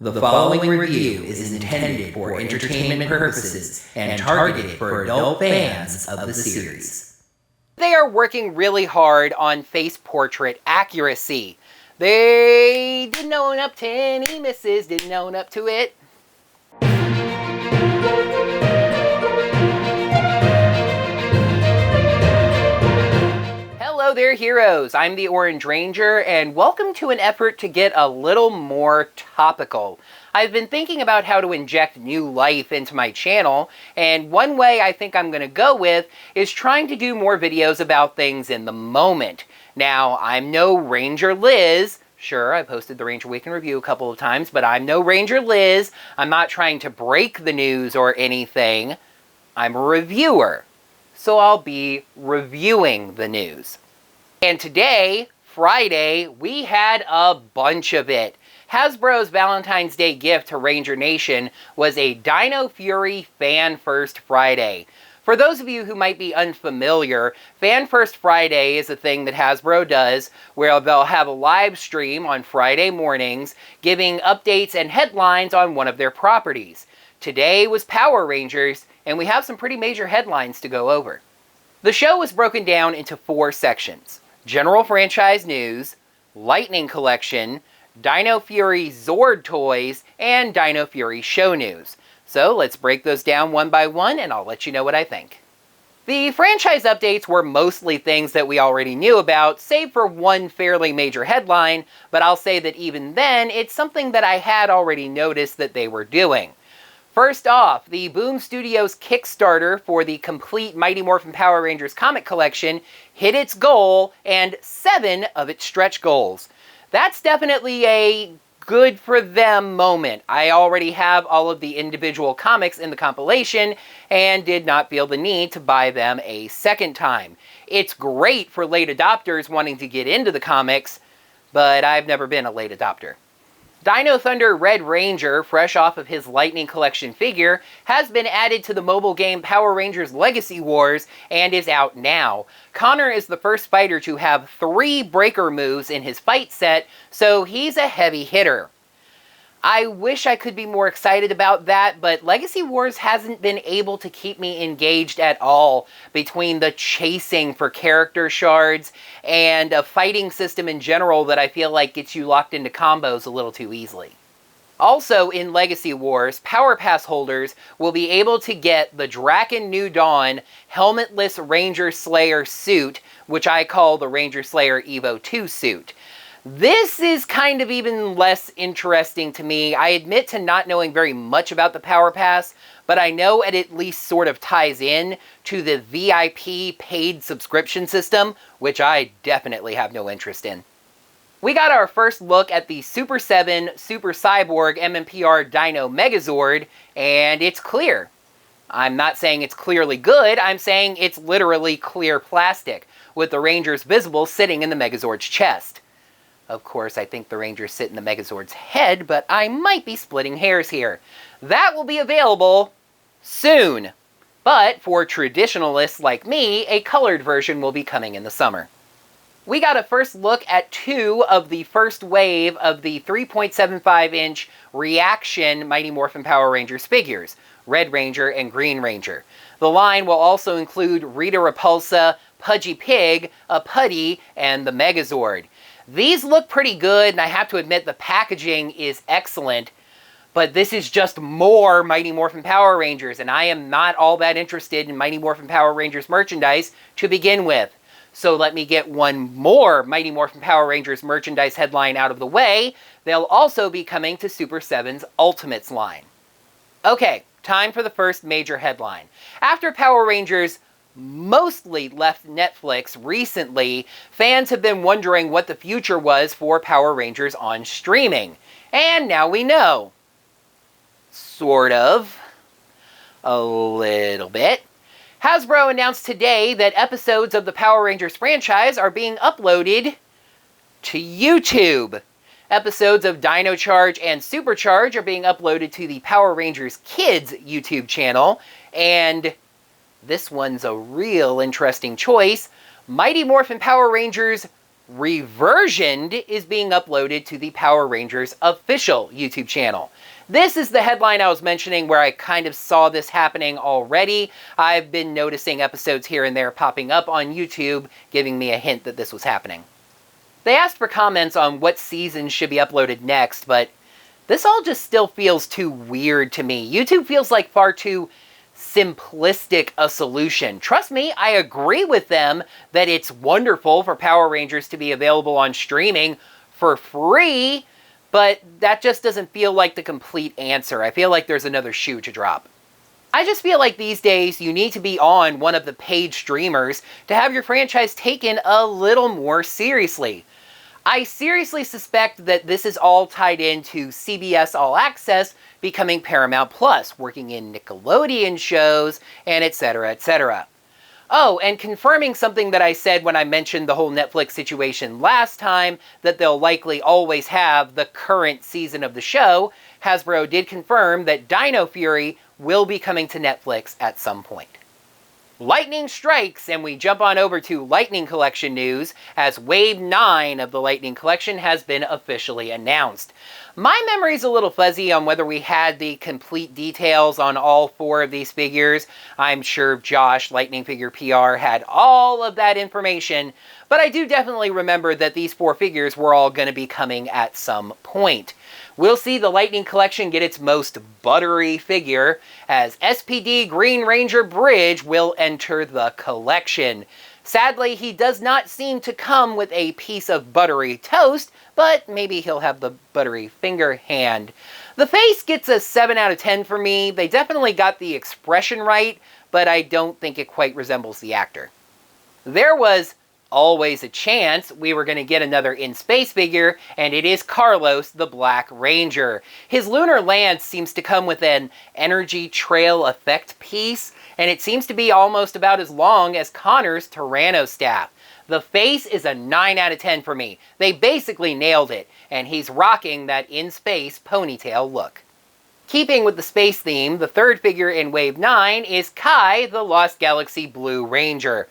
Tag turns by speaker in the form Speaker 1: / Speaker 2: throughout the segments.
Speaker 1: The following review is intended for entertainment purposes and targeted for adult fans of the series.
Speaker 2: They are working really hard on face portrait accuracy. They didn't own up to any misses, didn't own up to it. Hello there, heroes. I'm the Orange Ranger, and welcome to an effort to get a little more topical. I've been thinking about how to inject new life into my channel, and one way I think I'm going to go with is trying to do more videos about things in the moment. Now, I'm no Ranger Liz. Sure, I posted the Ranger Week in Review a couple of times, but I'm no Ranger Liz. I'm not trying to break the news or anything. I'm a reviewer, so I'll be reviewing the news. And today, Friday, we had a bunch of it. Hasbro's Valentine's Day gift to Ranger Nation was a Dino Fury Fan First Friday. For those of you who might be unfamiliar, Fan First Friday is a thing that Hasbro does where they'll have a live stream on Friday mornings giving updates and headlines on one of their properties. Today was Power Rangers, and we have some pretty major headlines to go over. The show was broken down into 4 sections: General Franchise News, Lightning Collection, Dino Fury Zord Toys, and Dino Fury Show News. So let's break those down one by one, and I'll let you know what I think. The franchise updates were mostly things that we already knew about, save for one fairly major headline, but I'll say that even then, it's something that I had already noticed that they were doing. First off, the Boom Studios Kickstarter for the complete Mighty Morphin Power Rangers comic collection hit its goal and 7 of its stretch goals. That's definitely a good for them moment. I already have all of the individual comics in the compilation and did not feel the need to buy them a second time. It's great for late adopters wanting to get into the comics, but I've never been a late adopter. Dino Thunder Red Ranger, fresh off of his Lightning Collection figure, has been added to the mobile game Power Rangers Legacy Wars and is out now. Connor is the first fighter to have 3 breaker moves in his fight set, so he's a heavy hitter. I wish I could be more excited about that, but Legacy Wars hasn't been able to keep me engaged at all between the chasing for character shards and a fighting system in general that I feel like gets you locked into combos a little too easily. Also in Legacy Wars, Power Pass holders will be able to get the Draken New Dawn helmetless Ranger Slayer suit, which I call the Ranger Slayer Evo 2 suit. This is kind of even less interesting to me. I admit to not knowing very much about the Power Pass, but I know it at least sort of ties in to the VIP paid subscription system, which I definitely have no interest in. We got our first look at the Super 7 Super Cyborg MMPR Dino Megazord, and it's clear. I'm not saying it's clearly good, I'm saying it's literally clear plastic, with the Rangers visible sitting in the Megazord's chest. Of course, I think the Rangers sit in the Megazord's head, but I might be splitting hairs here. That will be available soon. But for traditionalists like me, a colored version will be coming in the summer. We got a first look at 2 of the first wave of the 3.75-inch Reaction Mighty Morphin Power Rangers figures, Red Ranger and Green Ranger. The line will also include Rita Repulsa, Pudgy Pig, a Putty, and the Megazord. These look pretty good, and I have to admit the packaging is excellent, but this is just more Mighty Morphin Power Rangers, and I am not all that interested in Mighty Morphin Power Rangers merchandise to begin with. So let me get one more Mighty Morphin Power Rangers merchandise headline out of the way. They'll also be coming to Super 7's Ultimates line. Okay, time for the first major headline. After Power Rangers mostly left Netflix recently, fans have been wondering what the future was for Power Rangers on streaming. And now we know. Sort of. A little bit. Hasbro announced today that episodes of the Power Rangers franchise are being uploaded to YouTube. Episodes of Dino Charge and Supercharge are being uploaded to the Power Rangers Kids YouTube channel, and this one's a real interesting choice. Mighty Morphin Power Rangers Reversioned is being uploaded to the Power Rangers official YouTube channel. This is the headline I was mentioning where I kind of saw this happening already. I've been noticing episodes here and there popping up on YouTube, giving me a hint that this was happening. They asked for comments on what seasons should be uploaded next, but this all just still feels too weird to me. YouTube feels like far too simplistic a solution. Trust me, I agree with them that it's wonderful for Power Rangers to be available on streaming for free, but that just doesn't feel like the complete answer. I feel like there's another shoe to drop. I just feel like these days you need to be on one of the paid streamers to have your franchise taken a little more seriously. I seriously suspect that this is all tied into CBS All Access becoming Paramount Plus, working in Nickelodeon shows, and etc., etc. Oh, and confirming something that I said when I mentioned the whole Netflix situation last time, that they'll likely always have the current season of the show, Hasbro did confirm that Dino Fury will be coming to Netflix at some point. Lightning strikes, and we jump on over to Lightning Collection news, as Wave 9 of the Lightning Collection has been officially announced. My memory's a little fuzzy on whether we had the complete details on all 4 of these figures. I'm sure Josh, Lightning Figure PR, had all of that information, but I do definitely remember that these 4 figures were all going to be coming at some point. We'll see the Lightning Collection get its most buttery figure, as SPD Green Ranger Bridge will enter the collection. Sadly, he does not seem to come with a piece of buttery toast, but maybe he'll have the buttery finger hand. The face gets a 7 out of 10 for me. They definitely got the expression right, but I don't think it quite resembles the actor. There was always a chance we were going to get another in-space figure, and it is Carlos, the Black Ranger. His lunar lance seems to come with an energy trail effect piece, and it seems to be almost about as long as Connor's Tyranno staff. The face is a 9 out of 10 for me. They basically nailed it, and he's rocking that in-space ponytail look. Keeping with the space theme, the third figure in Wave 9 is Kai, the Lost Galaxy Blue Ranger.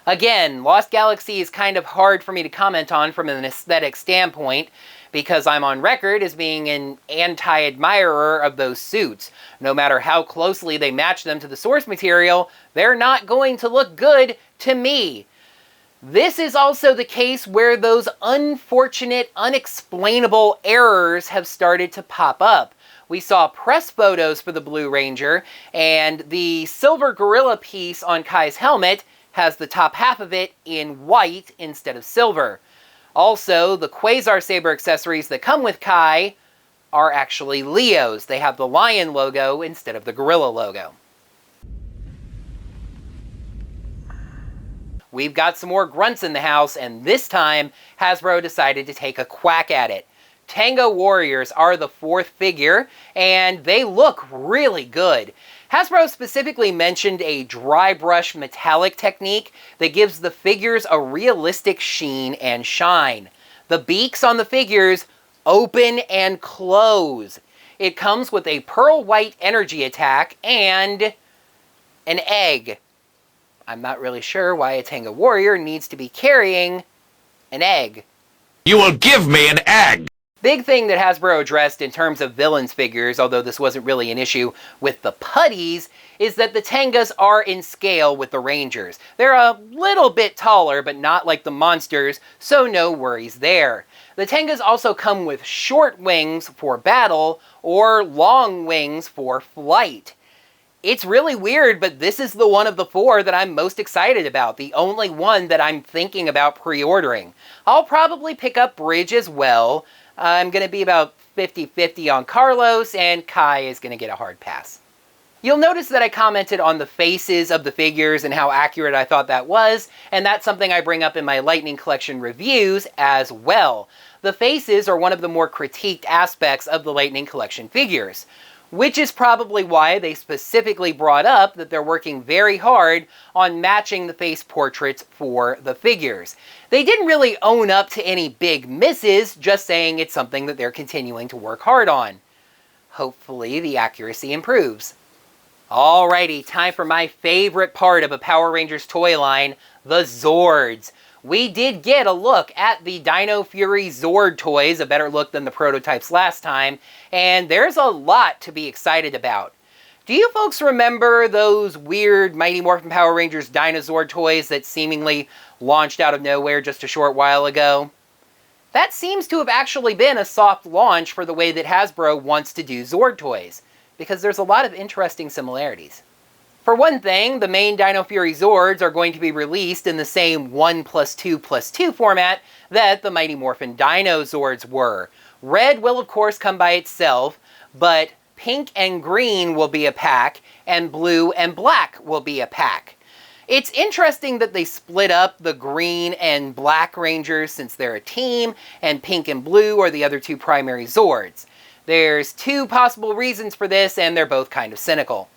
Speaker 2: Again, Lost Galaxy is kind of hard for me to comment on from an aesthetic standpoint because I'm on record as being an anti-admirer of those suits. No matter how closely they match them to the source material, they're not going to look good to me. This is also the case where those unfortunate, unexplainable errors have started to pop up. We saw press photos for the Blue Ranger, and the silver gorilla piece on Kai's helmet has the top half of it in white instead of silver. Also, the Quasar Saber accessories that come with Kai are actually Leo's. They have the lion logo instead of the gorilla logo. We've got some more grunts in the house, and this time Hasbro decided to take a quack at it. Tango Warriors are the 4th figure, and they look really good. Hasbro specifically mentioned a dry brush metallic technique that gives the figures a realistic sheen and shine. The beaks on the figures open and close. It comes with a pearl white energy attack and an egg. I'm not really sure why a Tango Warrior needs to be carrying an egg.
Speaker 3: You will give me an egg!
Speaker 2: Big thing that Hasbro addressed in terms of villains figures, although this wasn't really an issue with the putties, is that the Tengas are in scale with the Rangers. They're a little bit taller, but not like the monsters, so no worries there. The Tengas also come with short wings for battle, or long wings for flight. It's really weird, but this is the one of the 4 that I'm most excited about, the only one that I'm thinking about pre-ordering. I'll probably pick up Bridge as well. I'm going to be about 50-50 on Carlos, and Kai is going to get a hard pass. You'll notice that I commented on the faces of the figures and how accurate I thought that was, and that's something I bring up in my Lightning Collection reviews as well. The faces are one of the more critiqued aspects of the Lightning Collection figures, which is probably why they specifically brought up that they're working very hard on matching the face portraits for the figures. They didn't really own up to any big misses, just saying it's something that they're continuing to work hard on. Hopefully the accuracy improves. Alrighty, time for my favorite part of a Power Rangers toy line, the Zords. we did get a look at the Dino Fury Zord toys, a better look than the prototypes last time, and there's a lot to be excited about. Do you folks remember those weird Mighty Morphin Power Rangers Dinozord toys that seemingly launched out of nowhere just a short while ago? That seems to have actually been a soft launch for the way that Hasbro wants to do Zord toys, because there's a lot of interesting similarities. For one thing, the main Dino Fury Zords are going to be released in the same 1+2+2 format that the Mighty Morphin Dino Zords were. Red will of course come by itself, but pink and green will be a pack, and blue and black will be a pack. It's interesting that they split up the green and black Rangers since they're a team, and pink and blue are the other two primary Zords. There's two possible reasons for this, and they're both kind of cynical.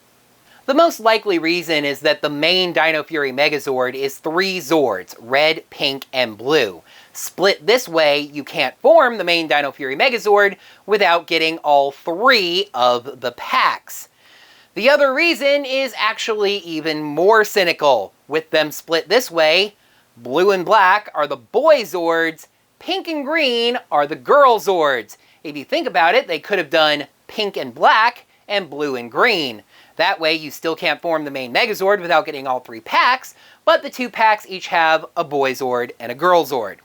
Speaker 2: The most likely reason is that the main Dino Fury Megazord is 3 Zords, red, pink, and blue. Split this way, you can't form the main Dino Fury Megazord without getting all 3 of the packs. The other reason is actually even more cynical. With them split this way, blue and black are the boy Zords, pink and green are the girl Zords. If you think about it, they could have done pink and black and blue and green. That way you still can't form the main Megazord without getting all 3 packs, but the 2 packs each have a boy Zord and a girl Zord.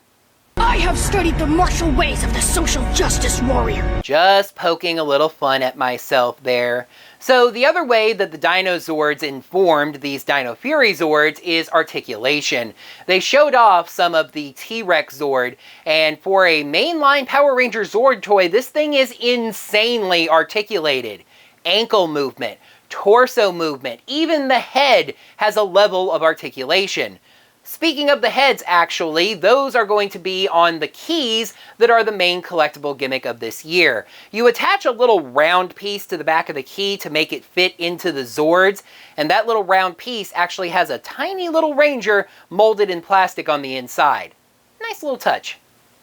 Speaker 4: I have studied the martial ways of the social justice warrior.
Speaker 2: Just poking a little fun at myself there. So the other way that the Dino Zords informed these Dino Fury Zords is articulation. They showed off some of the T-Rex Zord, and for a mainline Power Ranger Zord toy, this thing is insanely articulated. Ankle movement, torso movement, even the head has a level of articulation. Speaking of the heads, actually, those are going to be on the keys that are the main collectible gimmick of this year. You attach a little round piece to the back of the key to make it fit into the Zords, and that little round piece actually has a tiny little Ranger molded in plastic on the inside. Nice little touch.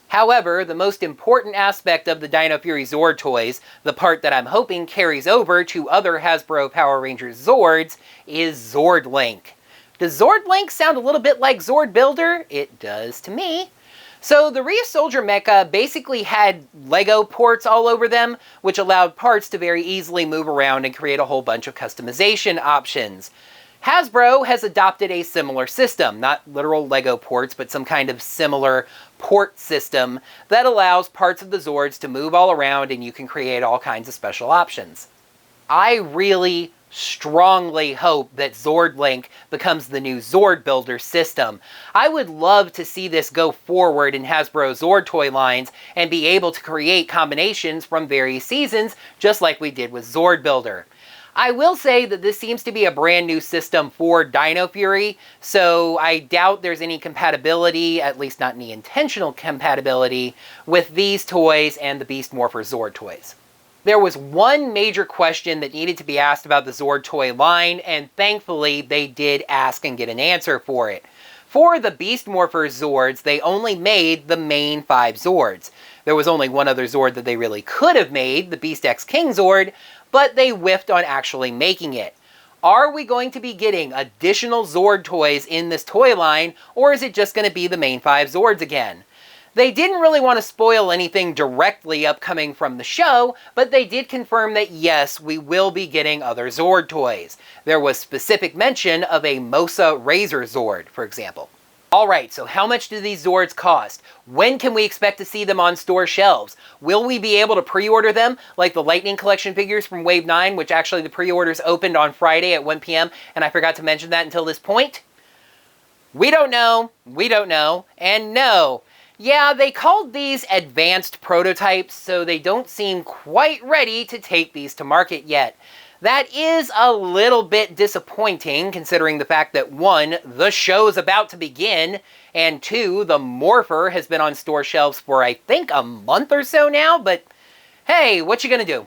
Speaker 2: However, the most important aspect of the Dino Fury Zord toys, the part that I'm hoping carries over to other Hasbro Power Rangers Zords, is Zord Link. Does Zord Link sound a little bit like Zord Builder? It does to me. So the Soldier Mecha basically had Lego ports all over them, which allowed parts to very easily move around and create a whole bunch of customization options. Hasbro has adopted a similar system, not literal Lego ports, but some kind of similar port system that allows parts of the Zords to move all around and you can create all kinds of special options. I really strongly hope that Zord Link becomes the new Zord Builder system. I would love to see this go forward in Hasbro Zord toy lines and be able to create combinations from various seasons, just like we did with Zord Builder. I will say that this seems to be a brand new system for Dino Fury, so I doubt there's any compatibility, at least not any intentional compatibility, with these toys and the Beast Morpher Zord toys. There was one major question that needed to be asked about the Zord toy line, and thankfully they did ask and get an answer for it. For the Beast Morpher Zords, they only made the main 5 Zords. There was only one other Zord that they really could have made, the Beast X King Zord, but they whiffed on actually making it. Are we going to be getting additional Zord toys in this toy line, or is it just going to be the main 5 Zords again? They didn't really want to spoil anything directly upcoming from the show, but they did confirm that yes, we will be getting other Zord toys. There was specific mention of a Mosa Razor Zord, for example. Alright, so how much do these Zords cost? When can we expect to see them on store shelves? Will we be able to pre-order them, like the Lightning Collection figures from Wave 9, which actually the pre-orders opened on Friday at 1 p.m., and I forgot to mention that until this point? We don't know, and no. Yeah, they called these advanced prototypes, so they don't seem quite ready to take these to market yet. That is a little bit disappointing, considering the fact that 1, the show's about to begin, and 2, the Morpher has been on store shelves for I think a month or so now, but hey, what you gonna do?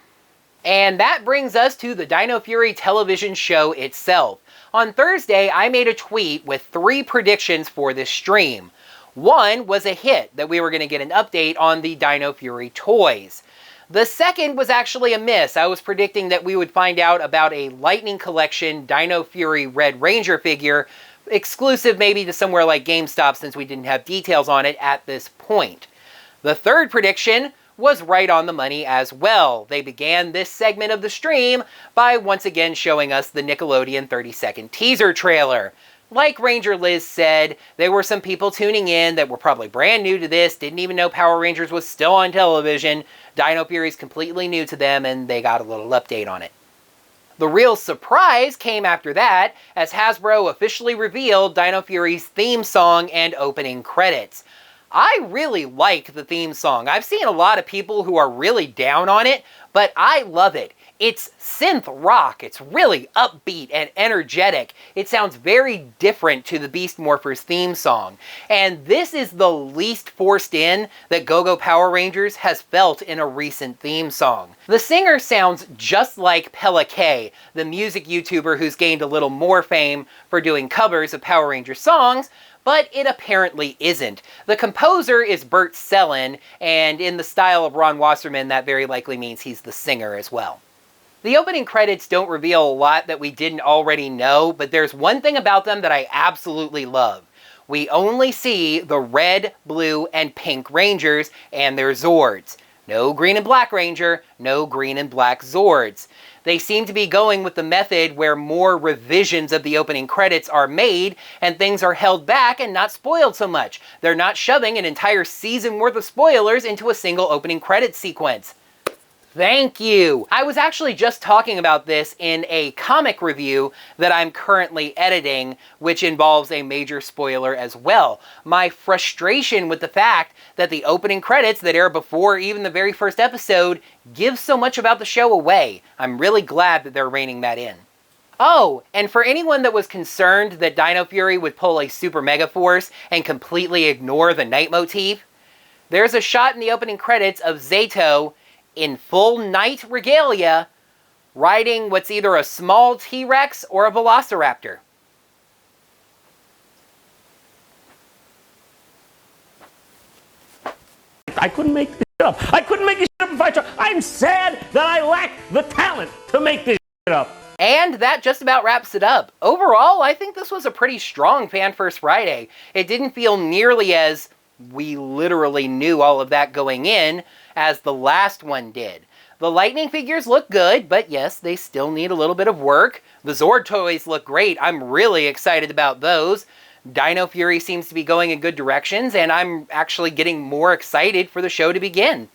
Speaker 2: And that brings us to the Dino Fury television show itself. On Thursday, I made a tweet with 3 predictions for this stream. 1 was a hit, that we were going to get an update on the Dino Fury toys. The second was actually a miss. I was predicting that we would find out about a Lightning Collection Dino Fury Red Ranger figure exclusive maybe to somewhere like GameStop since we didn't have details on it at this point. The third prediction was right on the money as well. They began this segment of the stream by once again showing us the Nickelodeon 30-second teaser trailer. Like Ranger Liz said, there were some people tuning in that were probably brand new to this, didn't even know Power Rangers was still on television. Dino Fury's completely new to them, and they got a little update on it. The real surprise came after that, as Hasbro officially revealed Dino Fury's theme song and opening credits. I really like the theme song. I've seen a lot of people who are really down on it, but I love it. It's synth rock. It's really upbeat and energetic. It sounds very different to the Beast Morphers theme song. And this is the least forced in that Go-Go Power Rangers has felt in a recent theme song. The singer sounds just like Pella K, the music YouTuber who's gained a little more fame for doing covers of Power Ranger songs, but it apparently isn't. The composer is Bert Sellin, and in the style of Ron Wasserman, that very likely means he's the singer as well. The opening credits don't reveal a lot that we didn't already know, but there's one thing about them that I absolutely love. We only see the red, blue, and pink Rangers and their Zords. No green and black Ranger, no green and black Zords. They seem to be going with the method where more revisions of the opening credits are made and things are held back and not spoiled so much. They're not shoving an entire season worth of spoilers into a single opening credits sequence. Thank you! I was actually just talking about this in a comic review that I'm currently editing, which involves a major spoiler as well. My frustration with the fact that the opening credits that air before even the very first episode give so much about the show away. I'm really glad that they're reining that in. Oh, and for anyone that was concerned that Dino Fury would pull a Super Mega Force and completely ignore the night motif, there's a shot in the opening credits of Zato in full night regalia, riding what's either a small T-Rex or a Velociraptor.
Speaker 5: I couldn't make this shit up. I couldn't make this shit up if I tried. I'm sad that I lack the talent to make this shit up.
Speaker 2: And that just about wraps it up. Overall, I think this was a pretty strong Fan First Friday. It didn't feel nearly as we literally knew all of that going in as the last one did. The Lightning figures look good, but yes, they still need a little bit of work. The Zord toys look great. I'm really excited about those. Dino Fury seems to be going in good directions, and I'm actually getting more excited for the show to begin.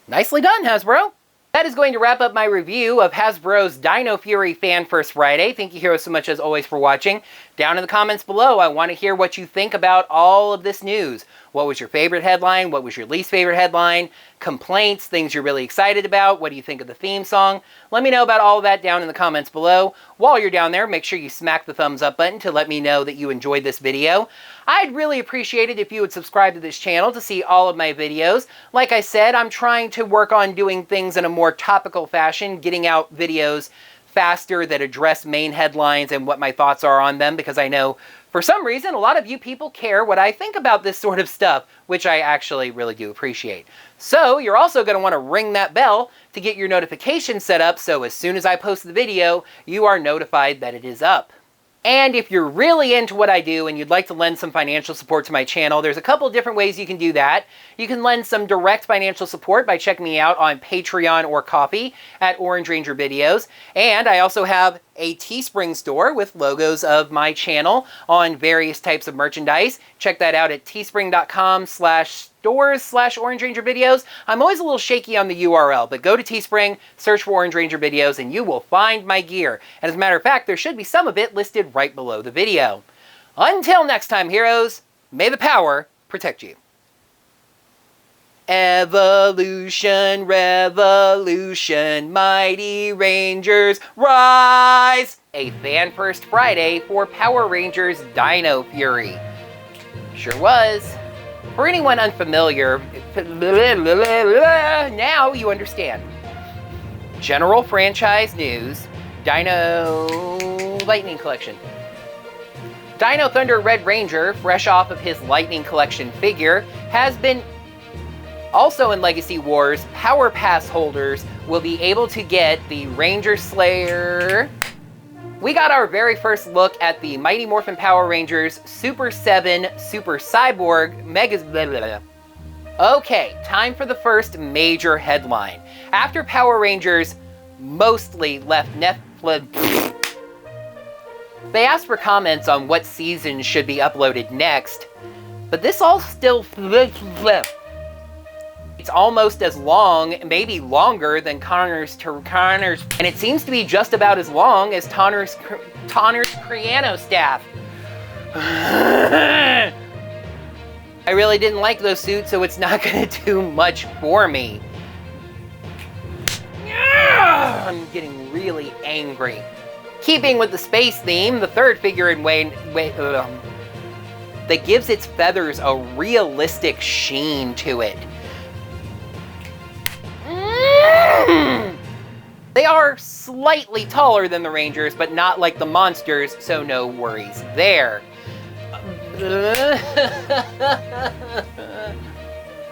Speaker 2: Nicely done, Hasbro! That is going to wrap up my review of Hasbro's Dino Fury Fan First Friday. Thank you heroes so much as always for watching. Down in the comments below, I want to hear what you think about all of this news. What was your favorite headline? What was your least favorite headline? Complaints, things you're really excited about? What do you think of the theme song? Let me know about all of that down in the comments below. While you're down there, make sure you smack the thumbs up button to let me know that you enjoyed this video. I'd really appreciate it if you would subscribe to this channel to see all of my videos. Like I said, I'm trying to work on doing things in a more topical fashion, getting out videos faster that address main headlines and what my thoughts are on them, because I know for some reason a lot of you people care what I think about this sort of stuff, which I actually really do appreciate. So you're also going to want to ring that bell to get your notifications set up so as soon as I post the video, you are notified that it is up. And if you're really into what I do and you'd like to lend some financial support to my channel, there's a couple different ways you can do that. You can lend some direct financial support by checking me out on Patreon or Ko-fi at Orange Ranger Videos. And I also have a Teespring store with logos of my channel on various types of merchandise. Check that out at teespring.com/stores/Orange Ranger Videos. I'm always a little shaky on the URL, but go to Teespring, search for Orange Ranger Videos, and you will find my gear. And as a matter of fact, there should be some of it listed right below the video. Until next time, heroes, may the power protect you. Evolution, revolution, mighty Rangers, rise! A Fan First Friday for Power Rangers Dino Fury. Sure was. For anyone unfamiliar, now you understand. General franchise news, Dino Lightning Collection. Dino Thunder Red Ranger, fresh off of his Lightning Collection figure, has been... Also in Legacy Wars, Power Pass holders will be able to get the Ranger Slayer we got our very first look at the Mighty Morphin Power Rangers Super 7 Super Cyborg Mega... Blah, blah, blah. Okay, time for the first major headline. After Power Rangers mostly left Netflix... They asked for comments on what seasons should be uploaded next, but this all still... It's almost as long, maybe longer than Connor's, and it seems to be just about as long as Connor's piano staff. I really didn't like those suits, so it's not gonna do much for me. I'm getting really angry. Keeping with the space theme, the third figure in that gives its feathers a realistic sheen to it. They are slightly taller than the Rangers, but not like the monsters, so no worries there.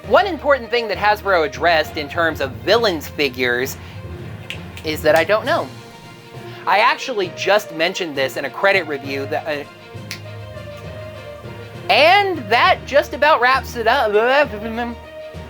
Speaker 2: One important thing that Hasbro addressed in terms of villains figures is that I don't know. I actually just mentioned this in a credit review that... and that just about wraps it up.